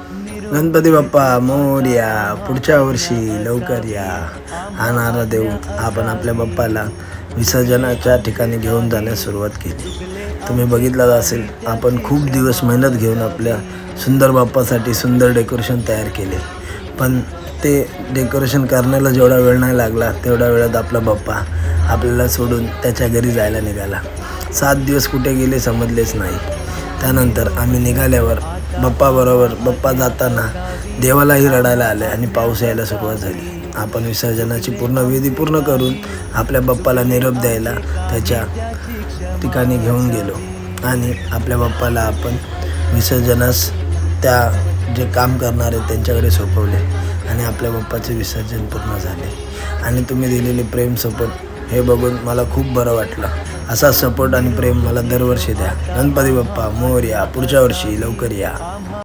गणपती बाप्पा मोरया, पुढच्या वर्षी लवकर या हा नारा देऊन आपण आपल्या बाप्पाला विसर्जनाच्या ठिकाणी घेऊन जाण्यास सुरुवात केली. तुम्ही बघितलं असेल, आपण खूप दिवस मेहनत घेऊन आपल्या सुंदर बाप्पासाठी सुंदर डेकोरेशन तयार केले. पण ते डेकोरेशन करण्याला जेवढा वेळ नाही लागला तेवढ्या वेळात आपला बाप्पा आपल्याला सोडून त्याच्या घरी जायला निघाला. 7 दिवस कुठे गेले समजलेच नाही. त्यानंतर आम्ही निघाल्यावर बाप्पा जाताना देवालाही रडायला आले आणि पाऊस यायला सुरुवात झाली. आपण विसर्जनाची पूर्ण विधी पूर्ण करून आपल्या बाप्पाला निरोप द्यायला त्याच्या ठिकाणी घेऊन गेलो आणि आपल्या बाप्पाला आपण विसर्जनास त्या जे काम करणारे त्यांच्याकडे सोपवले आणि आपल्या बाप्पाचे विसर्जन पूर्ण झाले. आणि तुम्ही दिलेले प्रेम सपोर्ट हे बघून मला खूप बरं वाटलं. असा सपोर्ट आणि प्रेम मला दरवर्षी द्या. गणपती बाप्पा मोरया, पुढच्या वर्षी लवकर या.